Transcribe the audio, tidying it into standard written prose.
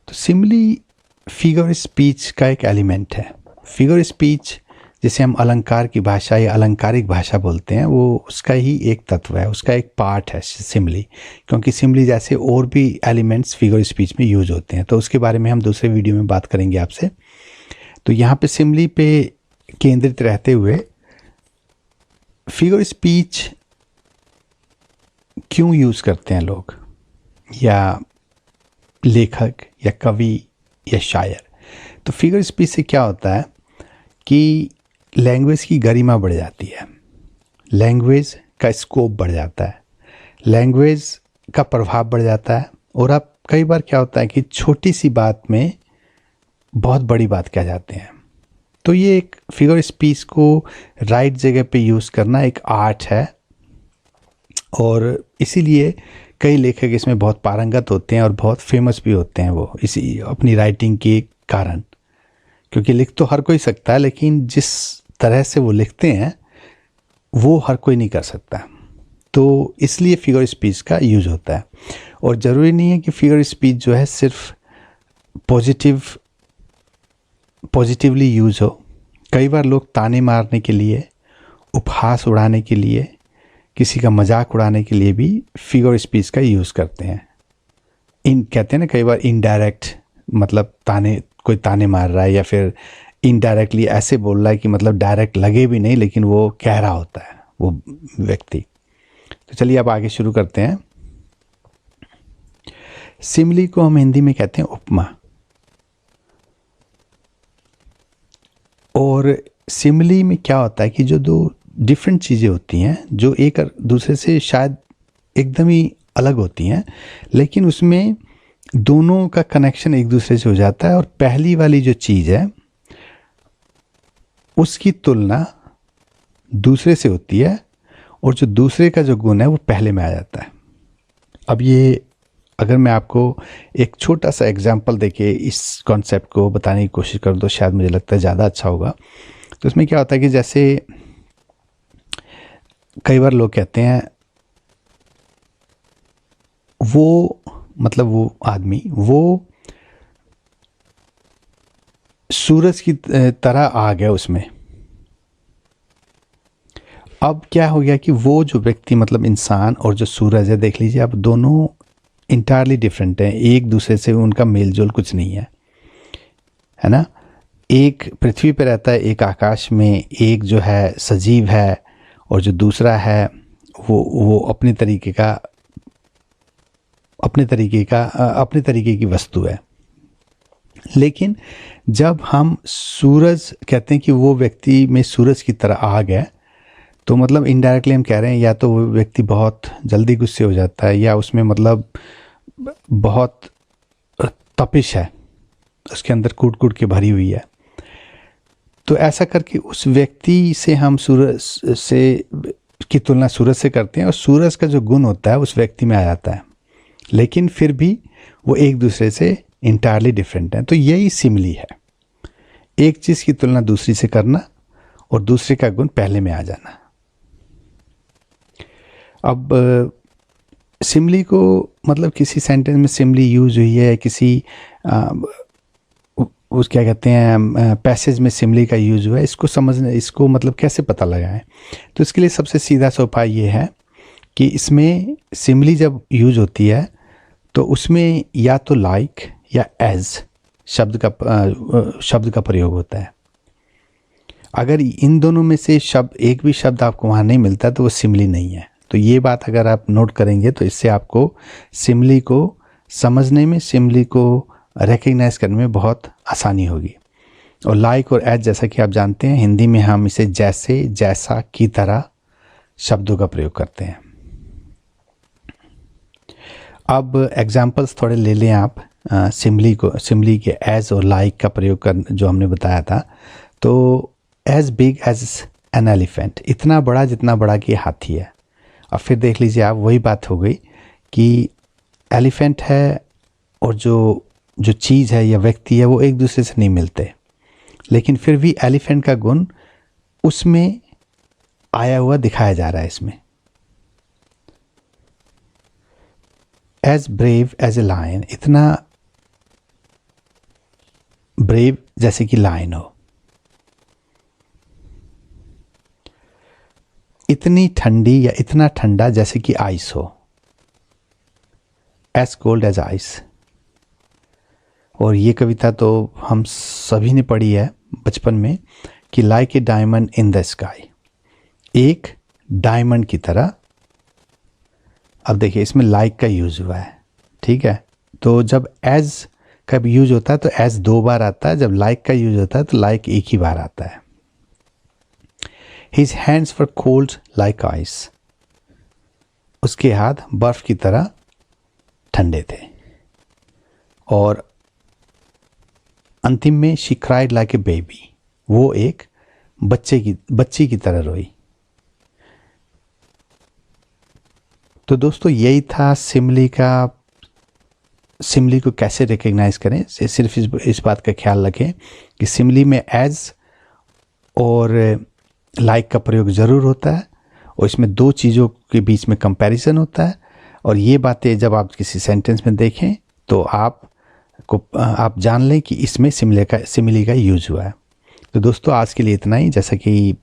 तो simile figure speech का एक एलिमेंट है। फिगर स्पीच जिसे हम अलंकार की भाषा या अलंकारिक भाषा बोलते हैं, वो उसका ही एक तत्व है, उसका एक पार्ट है सिमिली। क्योंकि सिमिली जैसे और भी एलिमेंट्स फिगर स्पीच में यूज होते हैं, तो उसके बारे में हम दूसरे वीडियो में बात करेंगे आपसे। तो यहाँ पे सिमिली पे केंद्रित रहते हुए फिगर स्पीच क्यों यूज़ करते हैं लोग, या लेखक या कवि या शायर। तो फिगर स्पीच से क्या होता है कि लैंग्वेज की गरिमा बढ़ जाती है, लैंग्वेज का स्कोप बढ़ जाता है, लैंग्वेज का प्रभाव बढ़ जाता है। और अब कई बार क्या होता है कि छोटी सी बात में बहुत बड़ी बात कह जाते हैं। तो ये एक फिगर स्पीच को राइट जगह पे यूज़ करना एक आर्ट है, और इसीलिए कई लेखक इसमें बहुत पारंगत होते हैं और बहुत फेमस भी होते हैं वो इसी अपनी राइटिंग के कारण। क्योंकि लिख तो हर कोई सकता है, लेकिन जिस तरह से वो लिखते हैं वो हर कोई नहीं कर सकता। तो इसलिए फिगर स्पीच का यूज होता है। और ज़रूरी नहीं है कि फिगर स्पीच जो है सिर्फ पॉजिटिवली यूज हो। कई बार लोग ताने मारने के लिए, उपहास उड़ाने के लिए, किसी का मजाक उड़ाने के लिए भी फिगर स्पीच का यूज़ करते हैं। कहते हैं ना कई बार इनडायरेक्ट, मतलब कोई ताने मार रहा है, या फिर इनडायरेक्टली ऐसे बोल रहा है कि मतलब डायरेक्ट लगे भी नहीं, लेकिन वो कह रहा होता है वो व्यक्ति। तो चलिए अब आगे शुरू करते हैं। सिमिली को हम हिंदी में कहते हैं उपमा। और सिमिली में क्या होता है कि जो दो डिफरेंट चीज़ें होती हैं, जो एक दूसरे से शायद एकदम ही अलग होती हैं, लेकिन उसमें दोनों का कनेक्शन एक दूसरे से हो जाता है। और पहली वाली जो चीज़ है उसकी तुलना दूसरे से होती है, और जो दूसरे का जो गुण है वो पहले में आ जाता है। अब ये अगर मैं आपको एक छोटा सा एग्जाम्पल देके इस कॉन्सेप्ट को बताने की कोशिश करूँ तो शायद मुझे लगता है ज़्यादा अच्छा होगा। तो उसमें क्या होता है कि जैसे कई बार लोग कहते हैं वो आदमी वो सूरज की तरह आ गया उसमें। अब क्या हो गया कि वो जो व्यक्ति, मतलब इंसान और जो सूरज है, देख लीजिए अब दोनों इंटायरली डिफरेंट हैं, एक दूसरे से उनका मेल जोल कुछ नहीं है ना। एक पृथ्वी पर रहता है, एक आकाश में, एक जो है सजीव है, और जो दूसरा है वो अपने तरीके की वस्तु है। लेकिन जब हम सूरज कहते हैं कि वो व्यक्ति में सूरज की तरह आ गया, तो मतलब इनडायरेक्टली हम कह रहे हैं या तो वो व्यक्ति बहुत जल्दी गुस्से हो जाता है, या उसमें मतलब बहुत तपिश है, उसके अंदर कूट कूट के भरी हुई है। तो ऐसा करके उस व्यक्ति से हम सूरज से की तुलना सूरज से करते हैं, और सूरज का जो गुण होता है उस व्यक्ति में आ जाता है, लेकिन फिर भी वो एक दूसरे से इंटायरली डिफरेंट है। तो यही सिमिली है, एक चीज़ की तुलना दूसरी से करना और दूसरे का गुण पहले में आ जाना। अब सिमिली को मतलब किसी सेंटेंस में सिमिली यूज हुई है, किसी उस क्या कहते हैं पैसेज में सिमिली का यूज हुआ है, इसको मतलब कैसे पता लगाएं। तो इसके लिए सबसे सीधा सा उपाय ये है कि इसमें सिमिली जब यूज होती है तो उसमें या तो लाइक या एज शब्द का प्रयोग होता है। अगर इन दोनों में से एक भी शब्द आपको वहाँ नहीं मिलता तो वो सिमिली नहीं है। तो ये बात अगर आप नोट करेंगे तो इससे आपको सिमिली को समझने में, सिमिली को रिकग्नाइज करने में बहुत आसानी होगी। और लाइक और एज, जैसा कि आप जानते हैं, हिंदी में हम इसे जैसे, जैसा, की तरह शब्दों का प्रयोग करते हैं। अब एग्जाम्पल्स थोड़े ले लें आप सिमिली के एज और लाइक का प्रयोग कर जो हमने बताया था। तो as big as an elephant, इतना बड़ा जितना बड़ा कि हाथी है। अब फिर देख लीजिए आप, वही बात हो गई कि एलिफेंट है और जो चीज़ है या व्यक्ति है वो एक दूसरे से नहीं मिलते, लेकिन फिर भी एलिफेंट का गुण उसमें आया हुआ दिखाया जा रहा है इसमें। As brave as a lion, इतना ब्रेव जैसे कि लायन हो, इतनी ठंडी या इतना ठंडा जैसे कि आइस हो, एज कोल्ड एज आइस। और ये कविता तो हम सभी ने पढ़ी है बचपन में कि like a diamond in the sky, एक डायमंड की तरह। अब देखिए इसमें लाइक का यूज़ हुआ है, ठीक है। तो जब एज का यूज होता है तो एज 2 बार आता है, जब लाइक का यूज होता है तो लाइक एक ही बार आता है। His hands were cold like ice, उसके हाथ बर्फ की तरह ठंडे थे। और अंतिम में she cried like a baby, वो एक बच्ची की तरह रोई। तो दोस्तों यही था सिमली को कैसे रिकग्नाइज करें। सिर्फ इस बात का ख्याल रखें कि सिमली में एज और लाइक का प्रयोग ज़रूर होता है, और इसमें 2 चीज़ों के बीच में कंपैरिजन होता है। और ये बातें जब आप किसी सेंटेंस में देखें तो आप जान लें कि इसमें सिमली का यूज़ हुआ है। तो दोस्तों आज के लिए इतना ही। जैसा कि